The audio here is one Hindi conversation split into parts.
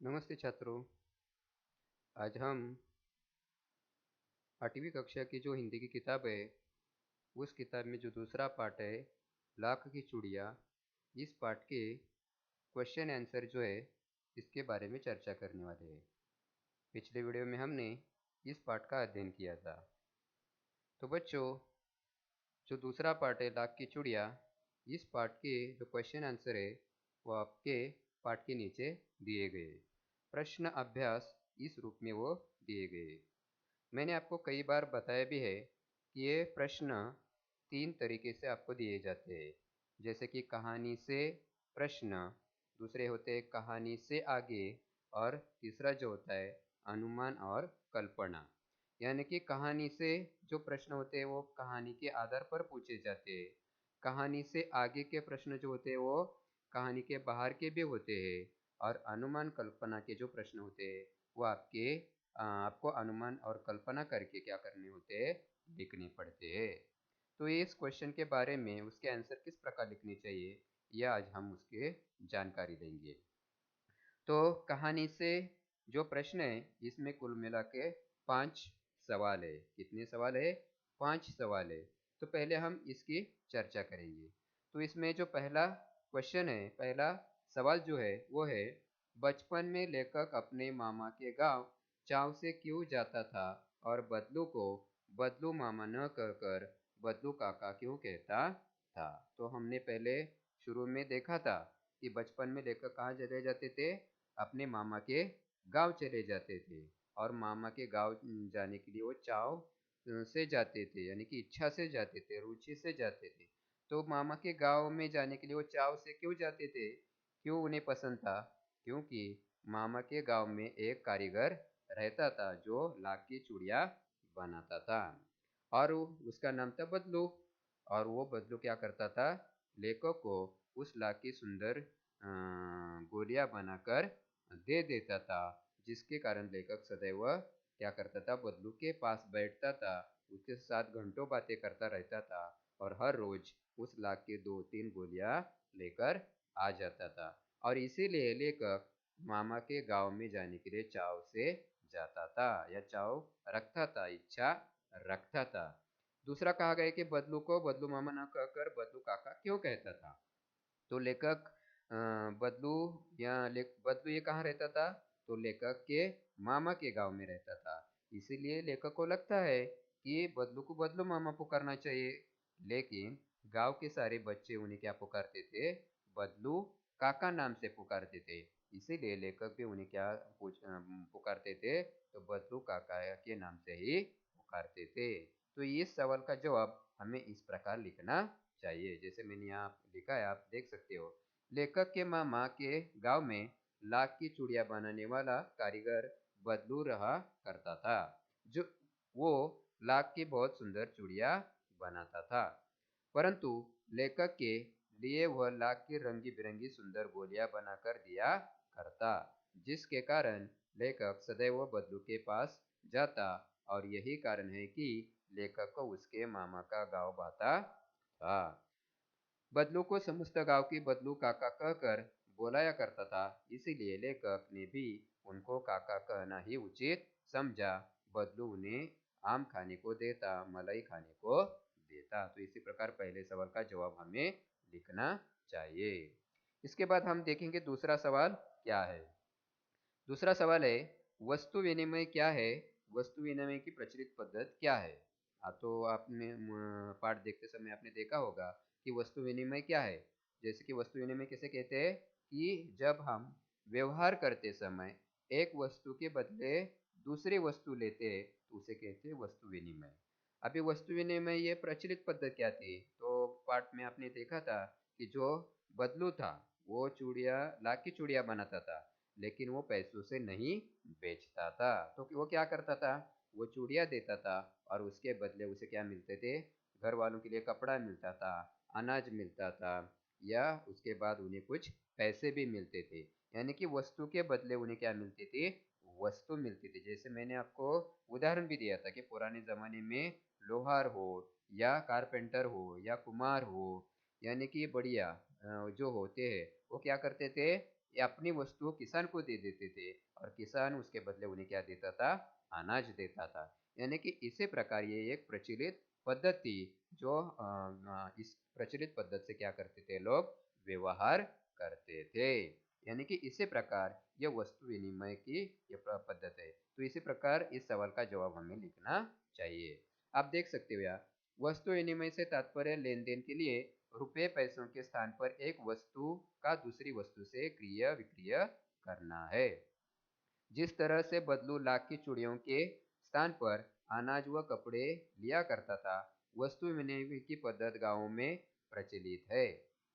नमस्ते छात्रों। आज हम 8वीं कक्षा की जो हिंदी की किताब है, उस किताब में जो दूसरा पार्ट है, लाख की चूड़ियाँ, इस पार्ट के क्वेश्चन आंसर जो है, इसके बारे में चर्चा करने वाले हैं। पिछले वीडियो में हमने इस पार्ट का अध्ययन किया था। तो बच्चों, जो दूसरा पार्ट है लाख की चूड़ियाँ, इस पार्ट के जो क्वेश्चन आंसर है, वो आपके पार्ट के नीचे दिए गए। प्रश्न अभ्यास इस रूप में वो दिए गए। मैंने आपको कई बार बताया भी है कि ये प्रश्न 3 तरीके से आपको दिए जाते हैं। जैसे कि कहानी से प्रश्न, दूसरे होते हैं कहानी से आगे, और तीसरा जो होता है अनुमान और कल्पना। यानी कि कहानी से जो प्रश्न होते हैं वो कहानी के आधार पर पूछे जाते हैं। कहानी से आगे के प्रश्न जो होते हैं वो कहानी के बाहर के भी होते हैं। और अनुमान कल्पना के जो प्रश्न होते हैं वो आपको अनुमान और कल्पना करके क्या करने होते हैं, लिखने पड़ते हैं। तो इस क्वेश्चन के बारे में उसके आंसर किस प्रकार लिखने चाहिए, यह आज हम उसके जानकारी देंगे। तो कहानी से जो प्रश्न है, इसमें कुल मिला के 5 सवाल है। कितने सवाल है? 5 सवाल है। तो पहले हम इसकी चर्चा करेंगे। तो इसमें जो पहला क्वेश्चन है, पहला सवाल जो है वो है, बचपन में लेखक अपने मामा के गांव चाव से क्यों जाता था और बदलू को बदलू मामा न कहकर बदलू काका क्यों कहता था। तो हमने पहले शुरू में देखा था कि बचपन में लेखक कहाँ चले जाते थे, अपने मामा के गांव चले जाते थे। और मामा के गांव जाने के लिए वो चाव से जाते थे, यानी कि इच्छा से जाते थे, रुचि से जाते थे। तो मामा के गांव में जाने के लिए वो चाव से क्यों जाते थे, क्यों उन्हें पसंद था? क्योंकि मामा के गांव में एक कारीगर रहता था जो लाख की चूड़ियाँ बनाता था, और उसका नाम था बदलू। और वो बदलू क्या करता था, लेखक को उस लाख की सुंदर गोलियां बनाकर दे देता था। जिसके कारण लेखक सदैव क्या करता था, बदलू के पास बैठता था, उसके साथ घंटों बातें करता रहता था, और हर रोज उस लाख की 2-3 गोलियां लेकर आ जाता था। और इसीलिए लेखक मामा के गांव में जाने के लिए चाव से जाता था, या चाव रखता था, इच्छा रखता था। दूसरा कहा गया कि बदलू को बदलू मामा न कहकर बदलू काका क्यों कहता था। तो लेखक बदलू बदलू ये कहाँ रहता था, तो लेखक के मामा के गांव में रहता था। इसीलिए लेखक को लगता है कि बदलू को बदलू मामा पुकारना चाहिए। लेकिन गांव के सारे बच्चे उन्हें क्या पुकारते थे, बदलू काका नाम से पुकारते थे। इसीलिए लेखक भी उन्हें क्या पुकारते थे, तो बदलू काका के नाम से ही पुकारते थे। तो इस सवाल का जवाब हमें इस प्रकार लिखना चाहिए, जैसे मैंने यहाँ लिखा है, आप देख सकते हो। लेखक के मामा के गांव में लाख की चूड़ियां बनाने वाला कारीगर बदलू रहा करता था, जो वो लाख की बहुत सुंदर चूड़ियां बनाता था। परंतु लेखक के लिए वह लाख की रंगी बिरंगी सुंदर गोलियां बनाकर दिया करता, जिसके कारण लेखक सदैव बदलू के पास जाता। और यही कारण है कि लेखक को उसके मामा का गांव भाता था। बदलू को समस्त गांव की बदलू काका कहकर बुलाया करता था, इसीलिए लेखक ने भी उनको काका कहना ही उचित समझा। बदलू उन्हें आम खाने को देता, मलाई खाने को देता। तो इसी प्रकार पहले सवाल का जवाब हमें लिखना चाहिए। इसके बाद हम देखेंगे दूसरा सवाल क्या है। दूसरा सवाल है, वस्तु विनिमय क्या है, वस्तु विनिमय की प्रचलित पद्धति क्या है। तो आपने पाठ देखते समय आपने देखा होगा कि वस्तु विनिमय क्या है। जैसे कि वस्तु विनिमय किसे कहते हैं, कि जब हम व्यवहार करते समय एक वस्तु के बदले दूसरी वस्तु लेते हैं तो उसे कहते हैं वस्तु विनिमय। अभी वस्तु विनिमय ये प्रचलित पद्धति क्या थी, तो पाठ में आपने देखा था कि जो बदलू था वो चूड़ियाँ, लाख की चूड़ियाँ बनाता था, लेकिन वो पैसों से नहीं बेचता था। तो वो क्या करता था, वो चूड़ियाँ देता था, और उसके बदले उसे क्या मिलते थे, घर वालों के लिए कपड़ा मिलता था, अनाज मिलता था, या उसके बाद उन्हें कुछ पैसे भी मिलते थे। यानी कि वस्तु के बदले उन्हें क्या मिलती थी, वस्तु मिलती थी। जैसे मैंने आपको उदाहरण भी दिया था कि पुराने जमाने में लोहार हो, या कारपेंटर हो, या कुम्हार हो, यानी कि बढ़िया जो होते हैं वो क्या करते थे, ये अपनी वस्तु किसान को दे देते थे और किसान उसके बदले उन्हें क्या देता था, अनाज देता था। यानी कि इसी प्रकार ये एक प्रचलित पद्धति जो इस प्रचलित पद्धति से क्या करते थे लोग, व्यवहार करते थे। यानी कि इसी प्रकार ये वस्तु विनिमय की ये पद्धति है। तो इसी प्रकार इस सवाल का जवाब हमें लिखना चाहिए। आप देख सकते हो यार, वस्तु विनिमय से तात्पर्य लेन देन के लिए रुपए पैसों के स्थान पर एक वस्तु का दूसरी वस्तु से क्रय विक्रय करना है। जिस तरह से बदलू लाख की चूड़ियों के स्थान पर अनाज व कपड़े लिया करता था, वस्तु विनिमय की पद्धति गांवों में प्रचलित है।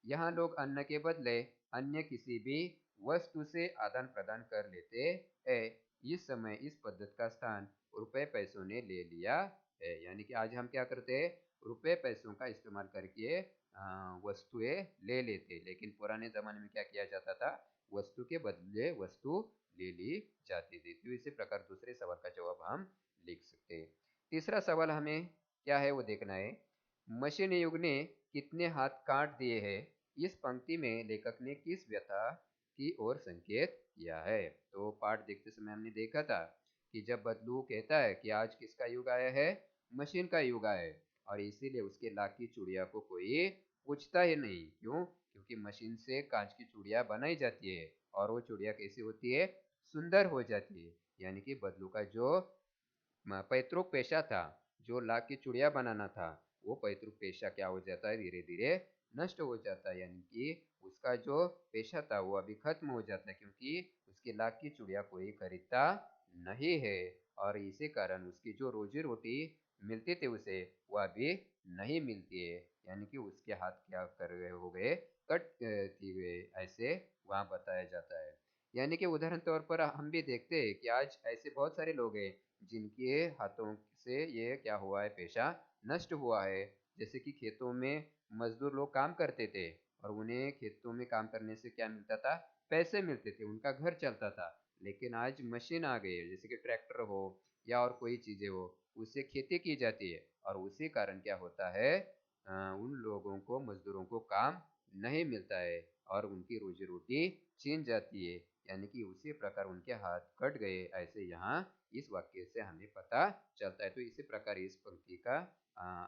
यहाँ लोग अन्न के बदले अन्य किसी भी वस्तु से आदान प्रदान कर लेते हैं। इस समय इस पद्धति का स्थान रुपए पैसों ने ले लिया है। यानी कि आज हम क्या करते हैं, रुपए पैसों का इस्तेमाल करके वस्तुएं ले लेते, लेकिन पुराने जमाने में क्या किया जाता था, वस्तु के बदले वस्तु ले ली जाती थी। तो इसी प्रकार दूसरे सवाल का जवाब हम लिख सकते हैं। तीसरा सवाल हमें क्या है वो देखना है। मशीन युग ने कितने हाथ काट दिए हैं, इस पंक्ति में लेखक ने किस व्यथा की ओर संकेत किया है। तो पाठ देखते समय हमने देखा था कि जब बदलू कहता है कि आज किसका युग आया है, मशीन का युग आया है, और इसीलिए उसके लाख की चूड़िया को कोई पूछता ही नहीं। क्यों? क्योंकि मशीन से कांच की चूड़िया बनाई जाती है और वो चूड़िया कैसी होती है, सुंदर हो जाती है। यानी कि बदलू का जो पैतृक पेशा था, जो लाख की चूड़िया बनाना था, वो पैतृक पेशा क्या हो जाता है, धीरे धीरे नष्ट हो जाता है। यानी कि उसका जो पेशा था वो अभी खत्म हो जाता है, क्योंकि उसकी लाख की चूड़िया कोई खरीदता नहीं है। और इसी कारण उसकी जो रोजी रोटी मिलती थी उसे, वो अभी नहीं मिलती है। यानी कि उसके हाथ क्या कर रहे हो गए, कट किए, ऐसे वहाँ बताया जाता है। यानी कि उदाहरण तौर पर हम भी देखते हैं कि आज ऐसे बहुत सारे लोग हैं जिनके हाथों से ये क्या हुआ है, पेशा नष्ट हुआ है। जैसे कि खेतों में मजदूर लोग काम करते थे और उन्हें खेतों में काम करने से क्या मिलता था, पैसे मिलते थे, उनका घर चलता था। लेकिन आज मशीन आ गई है, जैसे कि ट्रैक्टर हो या और कोई चीजें हो, उससे खेती की जाती है और उसी कारण क्या होता है, उन लोगों को, मजदूरों को काम नहीं मिलता है और उनकी रोजी रोटी छीन जाती है। यानी कि उसी प्रकार उनके हाथ कट गए, ऐसे यहाँ इस वाक्य से हमें पता चलता है। तो इसी प्रकार इस पंक्ति का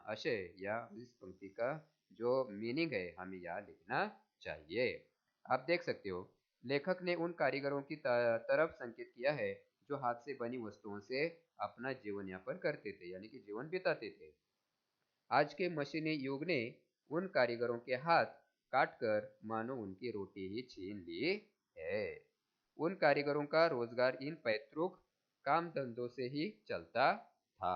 आशय या इस पंक्ति का जो मीनिंग है हमें यहाँ लिखना चाहिए। आप देख सकते हो, लेखक ने उन कारीगरों की तरफ संकेत किया है जो हाथ से बनी वस्तुओं से अपना जीवन यापन करते थे, यानी कि जीवन बिताते थे। आज के मशीनी युग ने उन कारीगरों के हाथ काटकर मानो उनकी रोटी ही छीन ली है। उन कारीगरों का रोजगार इन पैतृक काम धंधों से ही चलता था।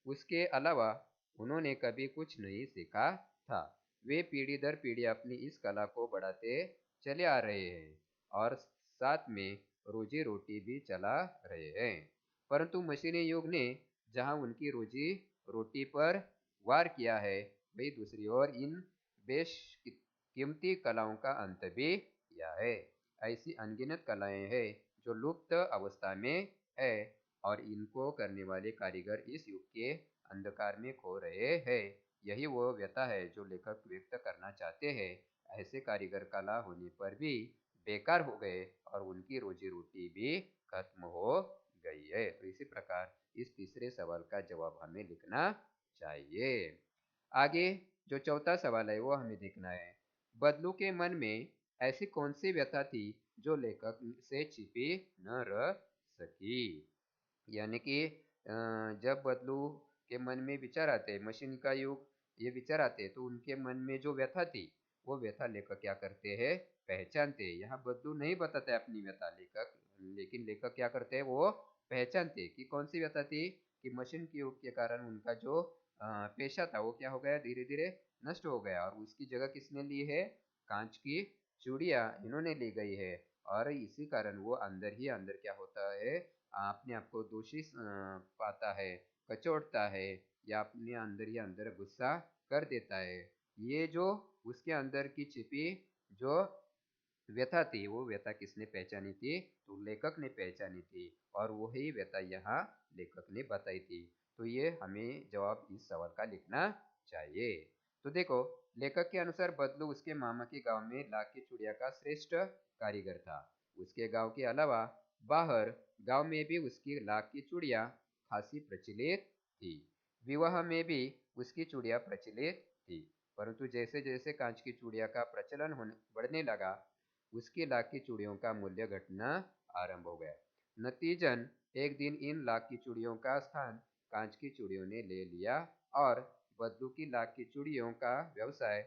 उसके अलावा उन्होंने कभी कुछ नहीं सीखा था। वे पीढ़ी दर पीढ़ी अपनी इस कला को बढ़ाते चले आ रहे हैं और साथ में रोजी रोटी भी चला रहे हैं। परंतु मशीनी युग ने जहां उनकी रोजी रोटी पर वार किया है, वही दूसरी ओर इन बेशकीमती कलाओं का अंत भी किया है। ऐसी अनगिनत कलाएं हैं जो लुप्त अवस्था में है और इनको करने वाले कारीगर इस युग के अंधकार में खो रहे हैं। यही वो व्यथा है जो लेखक व्यक्त करना चाहते हैं। ऐसे कारीगर कला होने पर भी बेकार हो गए और उनकी रोजी रोटी भी खत्म हो गई है। तो इसी प्रकार इस तीसरे सवाल का जवाब हमें लिखना चाहिए। आगे जो चौथा सवाल है वो हमें देखना है। बदलू के मन में ऐसी कौन सी व्यथा थी जो लेखक से छिपी न रह सकी। यानी कि जब बदलू के मन में विचार आते, मशीन का युग ये विचार आते, तो उनके मन में जो व्यथा थी, वो व्यथा लेखक क्या करते हैं, पहचानते हैं। यहाँ बदलू नहीं बताते अपनी व्यथा लेखक, लेकिन लेखक क्या करते हैं, वो पहचानते कि कौन सी व्यथा थी, कि मशीन के युग के कारण उनका जो पेशा था वो क्या हो गया, धीरे धीरे नष्ट हो गया और उसकी जगह किसने ली है, कांच की चूड़िया इन्होंने ली गई है। और इसी कारण वो अंदर ही अंदर क्या होता है, अपने आप को दोषी पाता है, कचोटता है या अपने अंदर ही अंदर गुस्सा कर देता है। ये जो उसके अंदर की छिपी जो व्यथा थी, वो व्यथा किसने पहचानी थी, तो लेखक ने पहचानी थी और वही व्यथा यहाँ लेखक ने बताई थी। तो ये हमें जवाब इस सवाल का लिखना चाहिए। तो देखो, लेखक के अनुसार बदलू उसके मामा के गांव में लाख की चूड़िया का श्रेष्ठ कारीगर था। उसके गांव के अलावा बाहर गांव में भी उसकी लाख की चूड़िया खासी प्रचलित थी। विवाह में भी उसकी चूड़िया प्रचलित थी। परंतु जैसे जैसे कांच की चूड़िया का प्रचलन बढ़ने लगा, उसकी लाख की चूड़ियों का मूल्य घटना आरंभ हो गया। नतीजन एक दिन इन लाख की चूड़ियों का स्थान कांच की चूड़ियों ने ले लिया और बदलू की लाख की चूड़ियों का व्यवसाय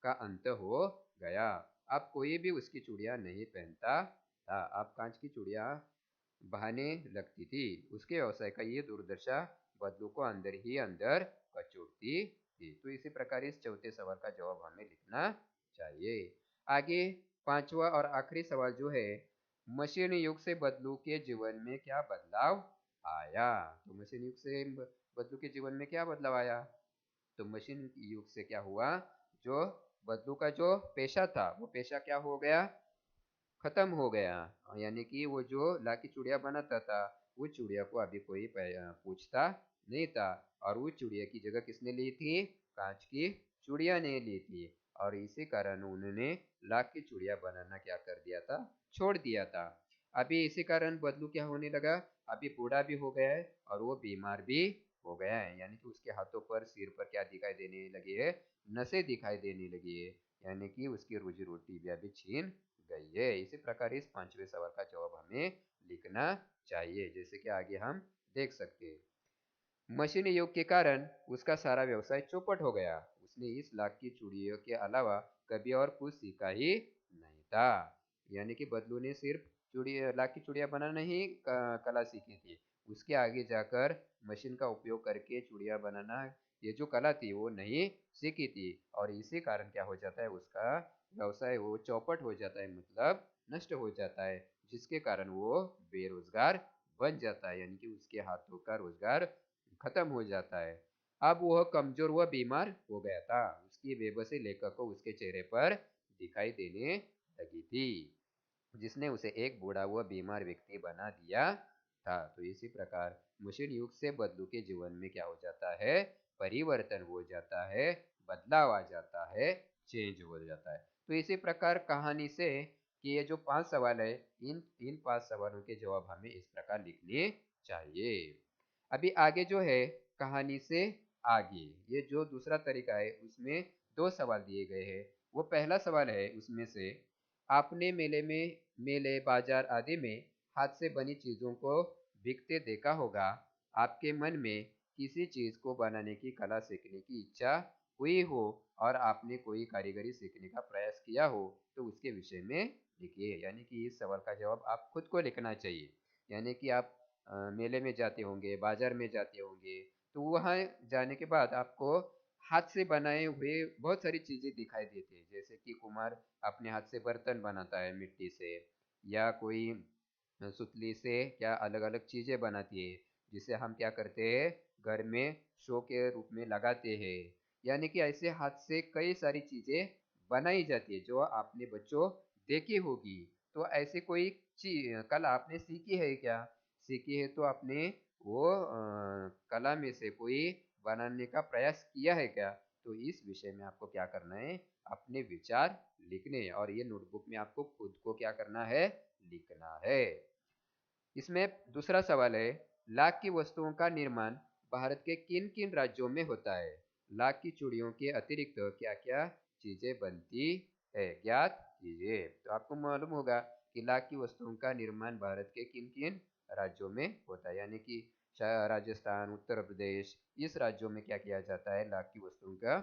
का अंत हो गया। अब कोई भी उसकी चूड़ियां नहीं पहनता था। अब कांच की चूड़ियां बहाने लगती थी। उसके व्यवसाय का ये दुर्दशा बदलू को अंदर ही अंदर कचोटती थी। तो इसी प्रकार इस चौथे सवाल का जवाब हमें लिखना चाहिए। आगे पांचवा और आखिरी सवाल जो है, मशीन युग से बदलू के जीवन में क्या बदलाव आया। तो मशीन युग से बदलू के जीवन में क्या बदलाव आया। तो मशीन युग से क्या हुआ, जो बदलू का जो पेशा था वो पेशा क्या हो गया, खत्म हो गया। यानी कि वो जो लाठी चूड़िया बनाता था, वो चूड़िया को अभी कोई पूछता नहीं था। और वो चूड़िया की जगह किसने ली थी, कांच की चूड़िया ने ली थी। और इसी कारण उन्होंने लाख की चूड़िया बनाना क्या कर दिया था, छोड़ दिया था। अभी इसी कारण बदलू क्या होने लगा, अभी बूढ़ा भी हो गया है और वो बीमार भी हो गया है। यानी कि उसके हाथों पर सिर पर क्या दिखाई देने लगी है, नसें दिखाई देने लगी है। यानी कि उसकी रोजी रोटी भी अभी छीन गई है। इसी प्रकार इस पांचवें सवाल का जवाब हमें लिखना चाहिए। जैसे कि आगे हम देख सकते हैं, मशीनी युग के कारण उसका सारा व्यवसाय चौपट हो गया। उसने इस लाख की चूड़ियों के अलावा कभी और कुछ सीखा ही नहीं था। यानी कि बदलू ने सिर्फ चूड़ी लाख की चूड़िया बनाना ही कला सीखी थी। उसके आगे जाकर मशीन का उपयोग करके चूड़िया बनाना, ये जो कला थी वो नहीं सीखी थी। और इसी कारण क्या हो जाता है, उसका व्यवसाय वो चौपट हो जाता है, मतलब नष्ट हो जाता है। जिसके कारण वो बेरोजगार बन जाता है। यानी कि उसके हाथों का रोजगार खत्म हो जाता है। अब वह कमजोर व बीमार हो गया था। उसकी बेबसी लेखक को उसके चेहरे पर दिखाई देने लगी थी, जिसने उसे एक बूढ़ा व बीमार व्यक्ति बना दिया था। तो इसी प्रकार मशीन युग से बदलू के जीवन में क्या हो जाता है, परिवर्तन हो जाता है, बदलाव आ जाता है, चेंज हो जाता है। तो इसी प्रकार कहानी से कि ये जो 5 सवाल है, इन 5 सवालों के जवाब हमें इस प्रकार लिखने चाहिए। अभी आगे जो है कहानी से आगे, ये जो दूसरा तरीका है उसमें 2 सवाल दिए गए हैं। वो पहला सवाल है उसमें से, आपने मेले बाजार आदि में हाथ से बनी चीजों को बिकते देखा होगा। आपके मन में किसी चीज को बनाने की कला सीखने की इच्छा हुई हो और आपने कोई कारीगरी सीखने का प्रयास किया हो, तो उसके विषय में लिखिए। यानी कि इस सवाल का जवाब आप खुद को लिखना चाहिए। यानी कि आप मेले में जाते होंगे, बाजार में जाते होंगे, तो वहाँ जाने के बाद आपको हाथ से बनाए हुए बहुत सारी चीजें दिखाई देती है। जैसे कि कुम्हार अपने हाथ से बर्तन बनाता है मिट्टी से, या कोई सुतली से क्या अलग अलग चीजें बनाती है, जिसे हम क्या करते हैं, घर में शो के रूप में लगाते हैं। यानी कि ऐसे हाथ से कई सारी चीजें बनाई जाती है जो आपने बच्चों देखी होगी। तो ऐसे कोई कला आपने सीखी है क्या, सीखी है तो आपने वो कला में से कोई बनाने का प्रयास किया है क्या। तो इस विषय में आपको क्या करना है, अपने विचार लिखने हैं और ये नोटबुक में आपको खुद को क्या करना है, लिखना है। इसमें दूसरा सवाल है, लाख की वस्तुओं का निर्माण भारत के किन किन राज्यों में होता है। लाख की चूड़ियों के अतिरिक्त क्या क्या चीजें बनती है, ज्ञात कीजिए। तो आपको मालूम होगा कि लाख की वस्तुओं का निर्माण भारत के किन किन राज्यों में होता है। यानी कि राजस्थान, उत्तर प्रदेश, इस राज्यों में क्या किया जाता है, लाख की वस्तुओं का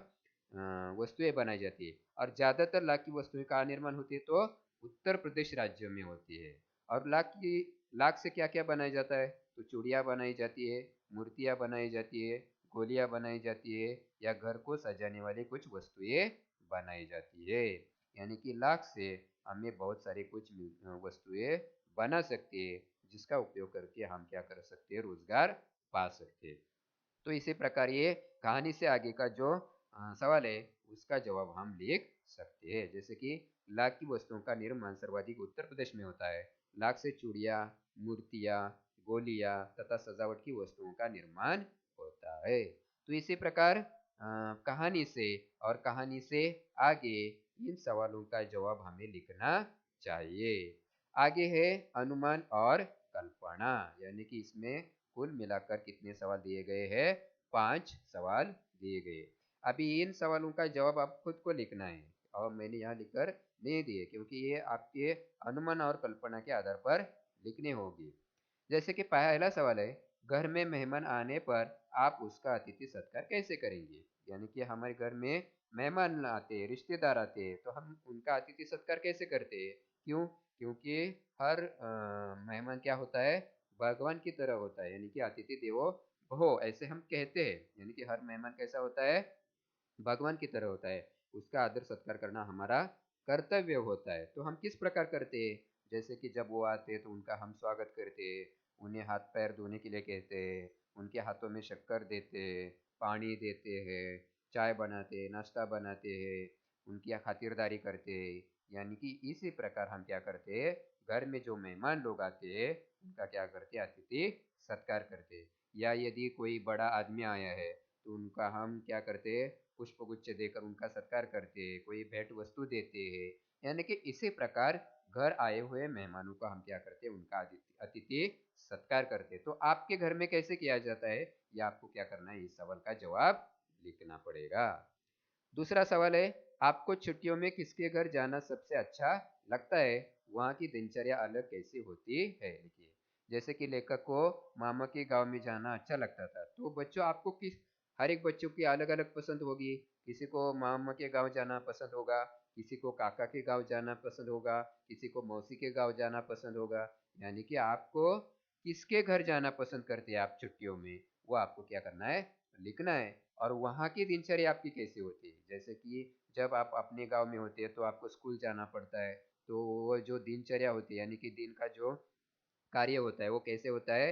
वस्तुएं बनाई जाती है। और ज्यादातर लाख की वस्तुएं का निर्माण होती है तो उत्तर प्रदेश राज्य में होती है। और लाख से क्या क्या बनाया जाता है, तो चूड़ियाँ बनाई जाती है, मूर्तियाँ बनाई जाती है, गोलियाँ बनाई जाती है, या घर को सजाने वाली कुछ वस्तुएं बनाई जाती है। यानी कि लाख से हमें बहुत सारी कुछ वस्तुएं बना सकते हैं, जिसका उपयोग करके हम क्या कर सकते हैं, रोजगार पा सकते हैं। तो इसी प्रकार ये कहानी से आगे का जो सवाल है उसका जवाब हम लिख सकते हैं। जैसे कि लाख की वस्तुओं का निर्माण सर्वाधिक उत्तर प्रदेश में होता है। लाख से चूड़ियाँ, मूर्तियाँ, गोलियाँ तथा सजावट की वस्तुओं का निर्माण होता है। तो इसी प्रकार कहानी से और कहानी से आगे इन सवालों का जवाब हमें लिखना चाहिए। आगे है अनुमान और कल्पना, यानी कि इसमें कुल मिलाकर कितने सवाल दिए गए हैं? 5 सवाल दिए गए। अभी इन सवालों का जवाब आप खुद को लिखना है और मैंने यहाँ लिखकर नहीं दिए क्योंकि ये आपके अनुमान और कल्पना के आधार पर लिखने होगी। जैसे कि पहला सवाल है, घर में मेहमान आने पर आप उसका अतिथि सत्कार कैसे करेंगे? यानी कि हमारे घर में मेहमान आते हैं, रिश्तेदार आते हैं, तो हम उनका अतिथि सत्कार कैसे करते हैं? क्यों? क्योंकि हर मेहमान क्या होता है? भगवान की तरह होता है, यानी कि अतिथि देवो भव, ऐसे हम कहते हैं। यानी कि हर मेहमान कैसा होता है? भगवान की तरह होता है। उसका आदर सत्कार करना हमारा कर्तव्य होता है। तो हम किस प्रकार करते हैं? जैसे कि जब वो आते हैं तो उनका हम स्वागत करते हैं, उन्हें हाथ पैर धोने के लिए कहते हैं, उनके हाथों में शक्कर देते हैं, पानी देते हैं, चाय बनाते हैं, नाश्ता बनाते हैं, उनकी खातिरदारी करते हैं। यानी कि इसी प्रकार हम क्या करते हैं? घर में जो मेहमान लोग आते हैं उनका क्या करते हैं? अतिथि सत्कार करते हैं। या यदि कोई बड़ा आदमी आया है तो उनका हम क्या करते हैं? पुष्पगुच्छ देकर उनका सत्कार करते हैं, कोई भेंट वस्तु देते हैं। यानी कि इसी प्रकार घर आए हुए मेहमानों का हम क्या करते हैं? उनका अतिथि सत्कार करते हैं। तो आपके घर में कैसे किया जाता है, ये आपको क्या करना है? इस सवाल का जवाब लिखना पड़ेगा। दूसरा सवाल है, आपको छुट्टियों में किसके घर जाना सबसे अच्छा लगता है? वहाँ की दिनचर्या अलग कैसी होती है? लिखिए। जैसे कि लेखक को मामा के गांव में जाना अच्छा लगता था, तो बच्चों आपको किस, हर एक बच्चों की अलग अलग पसंद होगी। किसी को मामा के गांव जाना पसंद होगा, किसी को काका के गांव जाना पसंद होगा, किसी को मौसी के गांव जाना पसंद होगा। यानी कि आपको किसके घर जाना पसंद करते हैं आप छुट्टियों में, वो आपको क्या करना है? लिखना है। और वहाँ की दिनचर्या आपकी कैसी होती है? जैसे कि जब आप अपने गांव में होते हैं तो आपको स्कूल जाना पड़ता है, तो वो जो दिनचर्या होती है, यानी कि दिन का जो कार्य होता है वो कैसे होता है?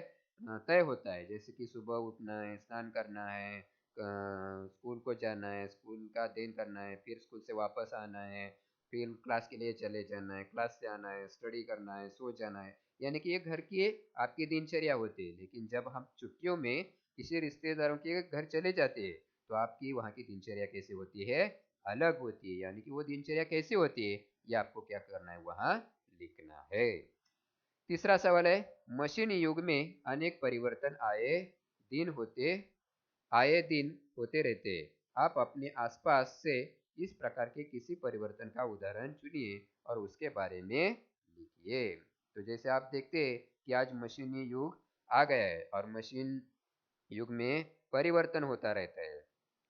तय होता है। जैसे कि सुबह उठना है, स्नान करना है, स्कूल को जाना है, स्कूल का अध्ययन करना है, फिर स्कूल से वापस आना है, फिर क्लास के लिए चले जाना है, क्लास से आना है, स्टडी करना है, सो जाना है। यानी कि ये घर की आपकी दिनचर्या होती है। लेकिन जब हम छुट्टियों में किसी रिश्तेदारों के घर चले जाते हैं तो आपकी वहाँ की दिनचर्या कैसे होती है? अलग होती है। यानी कि वो दिनचर्या कैसे होती है, ये आपको क्या करना है? वहाँ लिखना है। तीसरा सवाल है, मशीन युग में अनेक परिवर्तन आए दिन होते रहते हैं। आप अपने आसपास से इस प्रकार के किसी परिवर्तन का उदाहरण चुनिए और उसके बारे में लिखिए। तो जैसे आप देखते हैं कि आज मशीनी युग आ गया है और मशीन युग में परिवर्तन होता रहता है।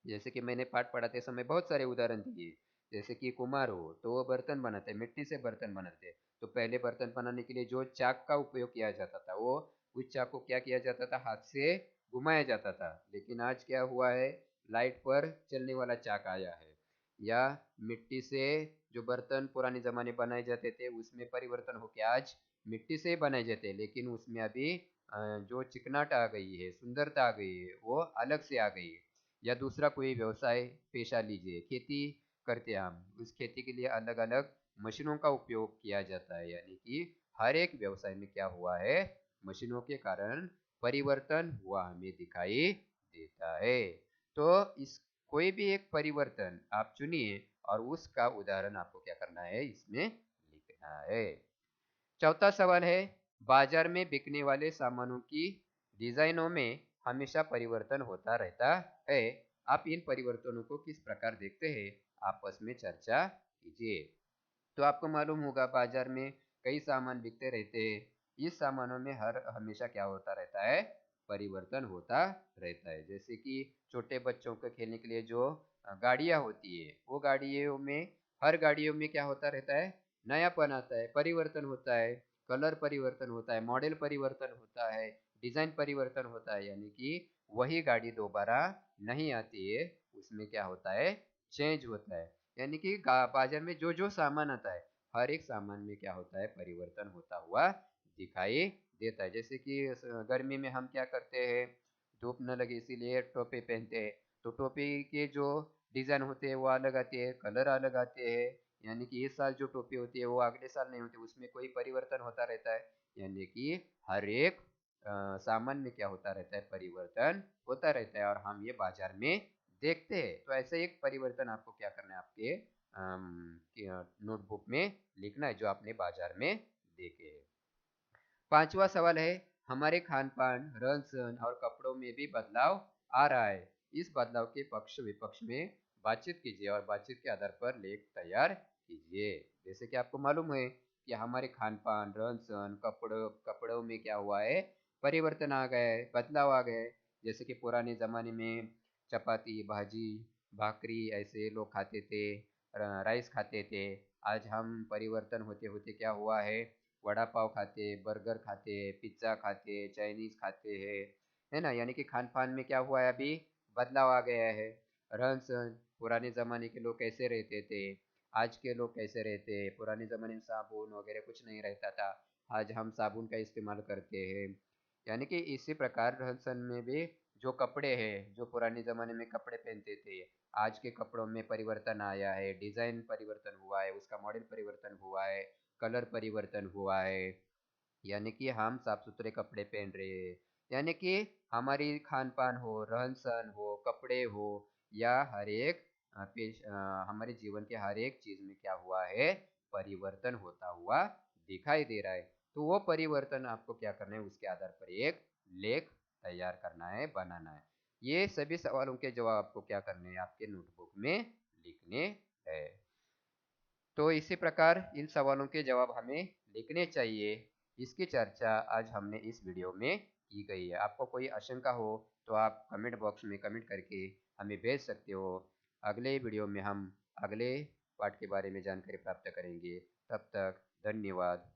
जैसे कि मैंने पाठ पढ़ाते समय बहुत सारे उदाहरण दिए। जैसे कि कुम्हार हो तो वो बर्तन बनाते, मिट्टी से बर्तन बनाते। तो पहले बर्तन बनाने के लिए जो चाक का उपयोग किया जाता था, वो उस चाक को क्या किया जाता था? हाथ से घुमाया जाता था। लेकिन आज क्या हुआ है? लाइट पर चलने वाला चाक आया है। या मिट्टी से जो बर्तन पुराने जमाने बनाए जाते थे उसमें परिवर्तन होकर आज मिट्टी से बनाए जाते हैं, लेकिन उसमें अभी जो चिकनाट आ गई है, सुंदरता आ गई है, वो अलग से आ गई है। या दूसरा कोई व्यवसाय पेशा लीजिए, खेती करते हैं हम, उस खेती के लिए अलग अलग मशीनों का उपयोग किया जाता है। यानी कि हर एक व्यवसाय में क्या हुआ है? मशीनों के कारण परिवर्तन हुआ हमें दिखाई देता है। तो इस कोई भी एक परिवर्तन आप चुनिए और उसका उदाहरण आपको क्या करना है? इसमें लिखना है। चौथा सवाल है, बाजार में बिकने वाले सामानों की डिजाइनों में हमेशा परिवर्तन होता रहता है। आप इन परिवर्तनों को किस प्रकार देखते हैं? आपस में चर्चा कीजिए। तो आपको मालूम होगा बाजार में कई सामान बिकते रहते हैं। इस सामानों में हर हमेशा क्या होता रहता है? परिवर्तन होता रहता है। जैसे कि छोटे बच्चों को खेलने के लिए जो गाड़ियां होती है, वो गाड़ियों में, हर गाड़ियों में क्या होता रहता है? नयापन आता है, परिवर्तन होता है, कलर परिवर्तन होता है, मॉडल परिवर्तन होता है, डिजाइन परिवर्तन होता है। यानी कि वही गाड़ी दोबारा नहीं आती है, उसमें क्या होता है? चेंज होता है। यानी कि बाजार में जो जो सामान आता है, हर एक सामान में क्या होता है? परिवर्तन होता हुआ दिखाई देता है। जैसे कि गर्मी में हम क्या करते हैं? धूप न लगे इसीलिए टोपी पहनते हैं। तो टोपी के जो डिजाइन होते हैं वो अलग आते हैं, कलर अलग आते हैं। यानी कि इस साल जो टोपी होती है वो अगले साल नहीं होती, उसमें कोई परिवर्तन होता रहता है। यानी कि हर एक सामान में क्या होता रहता है? परिवर्तन होता रहता है और हम ये बाजार में देखते हैं। तो ऐसे एक परिवर्तन आपको क्या करना है, आपके नोटबुक में लिखना है जो आपने बाजार में देखे हैं। पांचवा सवाल है, हमारे खान पान, रहन सहन और कपड़ों में भी बदलाव आ रहा है। इस बदलाव के पक्ष विपक्ष में बातचीत कीजिए और बातचीत के आधार पर लेख तैयार कीजिए। जैसे कि आपको मालूम है कि हमारे खान पान, रहन सहन, कपड़ों में क्या हुआ है, परिवर्तन आ गया है, बदलाव आ गए। जैसे कि पुराने जमाने में चपाती, भाजी, भाकरी ऐसे लोग खाते थे, राइस खाते थे। आज हम परिवर्तन होते होते क्या हुआ है, वड़ा पाव खाते, बर्गर खाते, पिज्ज़ा खाते, चाइनीज खाते हैं, है ना। यानी कि खान पान में क्या हुआ है, अभी बदलाव आ गया है। रहन सहन, पुराने ज़माने के लोग कैसे रहते थे, आज के लोग कैसे रहते हैं। पुराने ज़माने में साबुन वगैरह कुछ नहीं रहता था, आज हम साबुन का इस्तेमाल करते हैं। यानी कि इसी प्रकार रहन सहन में भी जो कपड़े हैं, जो पुराने ज़माने में कपड़े पहनते थे, आज के कपड़ों में परिवर्तन आया है, डिज़ाइन परिवर्तन हुआ है, उसका मॉडल परिवर्तन हुआ है, कलर परिवर्तन हुआ है। यानी कि हम साफ सुथरे कपड़े पहन रहे हैं। यानी कि हमारी खान पान हो, रहन सहन हो, कपड़े हो, या हर एक हमारे जीवन के हर एक चीज में क्या हुआ है, परिवर्तन होता हुआ दिखाई दे रहा है। तो वो परिवर्तन आपको क्या करना है, उसके आधार पर एक लेख तैयार करना है, बनाना है। ये सभी सवालों के जवाब आपको क्या करने हैं, आपके नोटबुक में लिखने हैं। तो इसी प्रकार इन सवालों के जवाब हमें लिखने चाहिए। इसकी चर्चा आज हमने इस वीडियो में की गई है। आपको कोई आशंका हो तो आप कमेंट बॉक्स में कमेंट करके हमें भेज सकते हो। अगले वीडियो में हम अगले पार्ट के बारे में जानकारी प्राप्त करेंगे। तब तक धन्यवाद।